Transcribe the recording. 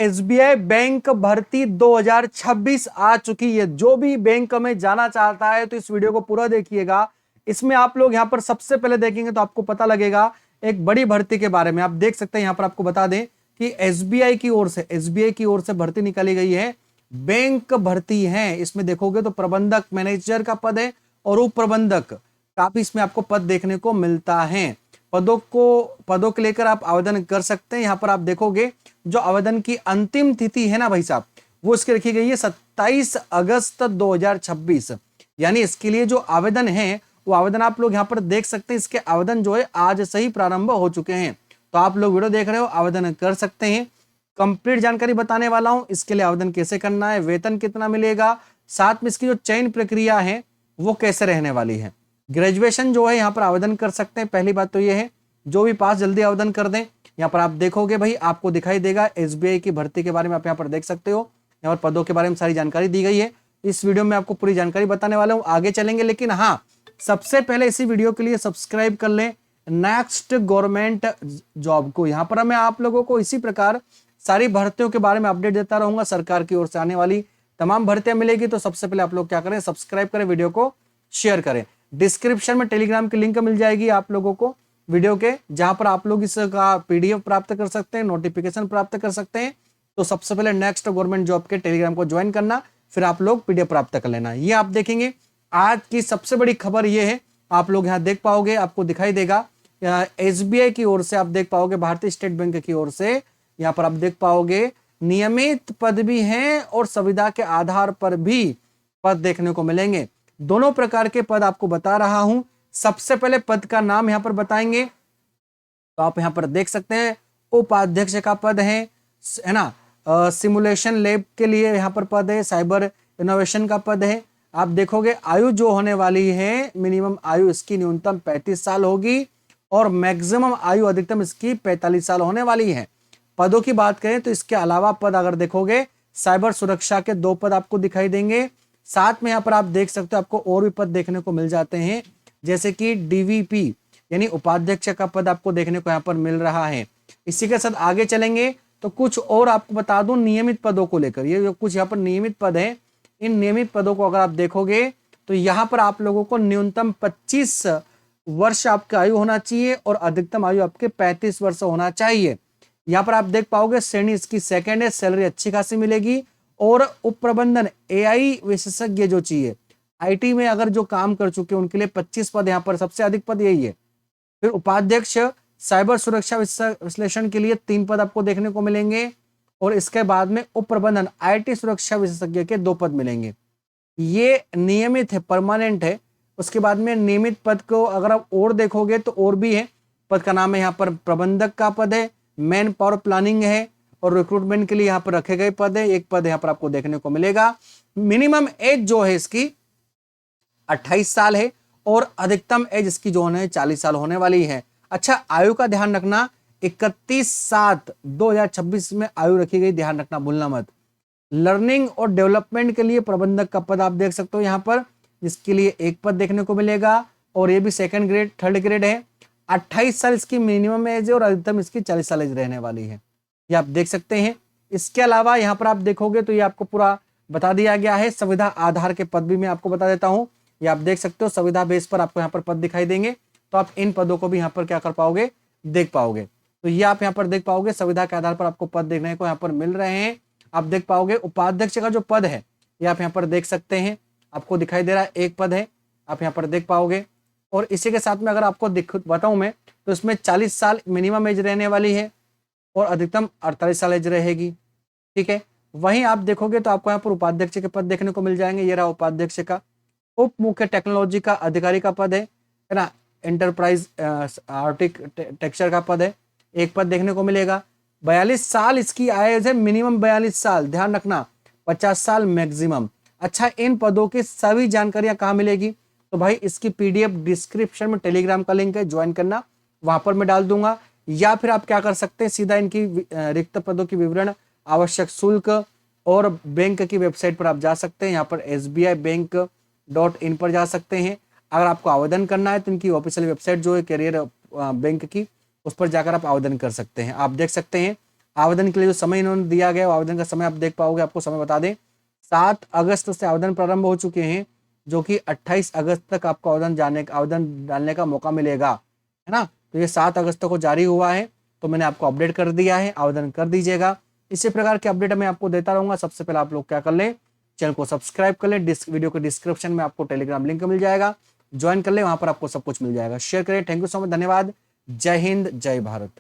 SBI bank भर्ती 2026 आ चुकी है। जो भी बैंक में जाना चाहता है तो इस वीडियो को पूरा देखिएगा। इसमें आप लोग यहां पर सबसे पहले देखेंगे तो आपको पता लगेगा एक बड़ी भर्ती के बारे में। आप देख सकते हैं यहां पर आपको बता दें कि एसबीआई की ओर से भर्ती निकाली गई है। बैंक भर्ती है। इसमें देखोगे तो प्रबंधक मैनेजर का पद है और उप प्रबंधक काफी इसमें आपको पद देखने को मिलता है। पदों के लेकर आप आवेदन कर सकते हैं। यहां पर आप देखोगे जो आवेदन की अंतिम तिथि है ना भाई साहब, वो इसकी रखी गई है 27 अगस्त 2026। यानी इसके लिए जो आवेदन है वो आवेदन आप लोग यहां पर देख सकते हैं। इसके आवेदन जो है आज से ही प्रारंभ हो चुके हैं। तो आप लोग वीडियो देख रहे हो, आवेदन कर सकते हैं। कंप्लीट जानकारी बताने वाला हूं इसके लिए आवेदन कैसे करना है, वेतन कितना मिलेगा, साथ में इसकी जो चयन प्रक्रिया है वो कैसे रहने वाली है। ग्रेजुएशन जो है यहाँ पर आवेदन कर सकते हैं। पहली बात तो ये है जो भी पास जल्दी आवेदन कर दें। यहाँ पर आप देखोगे भाई आपको दिखाई देगा एसबीआई की भर्ती के बारे में आप यहाँ पर देख सकते हो। यहाँ पर पदों के बारे में सारी जानकारी दी गई है। इस वीडियो में आपको पूरी जानकारी बताने वाला हूँ, आगे चलेंगे। लेकिन हाँ, सबसे पहले इसी वीडियो के लिए सब्सक्राइब कर लें नेक्स्ट गवर्नमेंट जॉब को। यहाँ पर मैं आप लोगों को इसी प्रकार सारी भर्तियों के बारे में अपडेट देता रहूंगा। सरकार की ओर से आने वाली तमाम भर्तियां मिलेगी। तो सबसे पहले आप लोग क्या करें, सब्सक्राइब करें, वीडियो को शेयर करें। डिस्क्रिप्शन में टेलीग्राम की लिंक मिल जाएगी आप लोगों को वीडियो के, जहां पर आप लोग इसका पीडीएफ प्राप्त कर सकते हैं, नोटिफिकेशन प्राप्त कर सकते हैं। तो सबसे पहले नेक्स्ट गवर्नमेंट जॉब के टेलीग्राम को ज्वाइन करना, फिर आप लोग पीडीएफ प्राप्त कर लेना। ये आप देखेंगे आज की सबसे बड़ी खबर ये है, आप लोग यहाँ देख पाओगे, आपको दिखाई देगा एसबीआई की ओर से आप देख पाओगे, भारतीय स्टेट बैंक की ओर से यहाँ पर आप देख पाओगे नियमित पद भी हैं और संविदा के आधार पर भी पद देखने को मिलेंगे। दोनों प्रकार के पद आपको बता रहा हूं। सबसे पहले पद का नाम यहां पर बताएंगे तो आप यहां पर देख सकते हैं उपाध्यक्ष का पद है ना। सिमुलेशन लैब के लिए यहां पर पद है। साइबर इनोवेशन का पद है। आप देखोगे आयु जो होने वाली है, मिनिमम आयु इसकी न्यूनतम 35 साल होगी और मैक्सिमम आयु अधिकतम इसकी 45 साल होने वाली है। पदों की बात करें तो इसके अलावा पद अगर देखोगे साइबर सुरक्षा के 2 पद आपको दिखाई देंगे। साथ में यहाँ पर आप देख सकते हो आपको और भी पद देखने को मिल जाते हैं, जैसे कि डीवीपी यानी उपाध्यक्ष का पद आपको देखने को यहाँ पर मिल रहा है। इसी के साथ आगे चलेंगे तो कुछ और आपको बता दूं नियमित पदों को लेकर। ये जो कुछ यहाँ पर नियमित पद है, इन नियमित पदों को अगर आप देखोगे तो यहाँ पर आप लोगों को न्यूनतम 25 वर्ष आपका आयु होना चाहिए और अधिकतम आयु आपके 35 वर्ष होना चाहिए। यहाँ पर आप देख पाओगे श्रेणी इसकी सेकंड है, सैलरी अच्छी खासी मिलेगी और उप प्रबंधन एआई विशेषज्ञ जो चाहिए, आईटी में अगर जो काम कर चुके हैं उनके लिए 25 पद, यहाँ पर सबसे अधिक पद यही है। फिर उपाध्यक्ष साइबर सुरक्षा विश्लेषण के लिए 3 पद आपको देखने को मिलेंगे और इसके बाद में उप प्रबंधन आईटी सुरक्षा विशेषज्ञ के 2 पद मिलेंगे। ये नियमित है, परमानेंट है। उसके बाद में नियमित पद को अगर आप और देखोगे तो और भी है। पद का नाम है यहाँ पर प्रबंधक का पद है, मैन पावर प्लानिंग है और रिक्रूटमेंट के लिए यहाँ पर रखे गए पद है। एक पद यहाँ पर आपको देखने को मिलेगा। मिनिमम एज जो है इसकी 28 साल है और अधिकतम एज इसकी जो है 40 साल होने वाली है। अच्छा, आयु का ध्यान रखना, 31/7/2026 में आयु रखी गई, ध्यान रखना भूलना मत। लर्निंग और डेवलपमेंट के लिए प्रबंधक का पद आप देख सकते हो यहाँ पर, जिसके लिए 1 पद देखने को मिलेगा और ये भी सेकंड ग्रेड थर्ड ग्रेड है। 28 साल इसकी मिनिमम एज है और अधिकतम इसकी 40 साल एज रहने वाली है, ये आप देख सकते हैं। इसके अलावा यहाँ पर आप देखोगे तो ये आपको पूरा बता दिया गया है। संविदा आधार के पद भी मैं आपको बता देता हूँ। ये आप देख सकते हो संविदा बेस पर आपको यहाँ पर पद दिखाई देंगे, तो आप इन पदों को भी यहाँ पर क्या कर पाओगे, देख पाओगे। तो ये आप यहाँ पर देख पाओगे संविदा के आधार पर आपको पद देखने को यहाँ पर मिल रहे हैं। आप देख पाओगे उपाध्यक्ष का जो पद है ये आप यहाँ पर देख सकते हैं, आपको दिखाई दे रहा है 1 पद है, आप यहाँ पर देख पाओगे। और इसी के साथ में अगर आपको बताऊं मैं तो इसमें 40 साल मिनिमम एज रहने वाली है और अधिकतम 48 साल एज रहेगी, ठीक है। वहीं आप देखोगे तो आपको यहाँ पर उपाध्यक्ष के पद देखने को मिल जाएंगे। ये रहा उपाध्यक्ष का। उप मुख्य टेक्नोलॉजी का अधिकारी का पद है ना। एंटरप्राइज आर्किटेक्चर का पद है, 1 पद देखने को मिलेगा। 42 साल इसकी आयु है, मिनिमम 42 साल, ध्यान रखना, 50 साल मैक्सिमम। अच्छा, इन पदों की सभी जानकारियां कहाँ मिलेगी, तो भाई इसकी पीडीएफ डिस्क्रिप्शन में टेलीग्राम का लिंक है, ज्वाइन करना, वहां पर मैं डाल दूंगा। या फिर आप क्या कर सकते हैं, सीधा इनकी रिक्त पदों की विवरण, आवश्यक शुल्क और बैंक की वेबसाइट पर आप जा सकते हैं। यहाँ पर sbibank.in पर जा सकते हैं। अगर आपको आवेदन करना है तो इनकी ऑफिशियल वेबसाइट जो है करियर बैंक की, उस पर जाकर आप आवेदन कर सकते हैं। आप देख सकते हैं आवेदन के लिए जो समय इन्होंने दिया गया, आवेदन का समय आप देख पाओगे, आपको समय बता दें 7 अगस्त से आवेदन प्रारंभ हो चुके हैं, जो कि 28 अगस्त तक आपको आवेदन डालने का मौका मिलेगा, है ना। तो ये 7 अगस्त को जारी हुआ है, तो मैंने आपको अपडेट कर दिया है, आवेदन कर दीजिएगा। इसी प्रकार के अपडेट मैं आपको देता रहूंगा। सबसे पहले आप लोग क्या कर लें, चैनल को सब्सक्राइब कर लें, वीडियो के डिस्क्रिप्शन में आपको टेलीग्राम लिंक मिल जाएगा, ज्वाइन कर ले, वहां पर आपको सब कुछ मिल जाएगा। शेयर करें। थैंक यू सो मच, धन्यवाद। जय हिंद, जय भारत।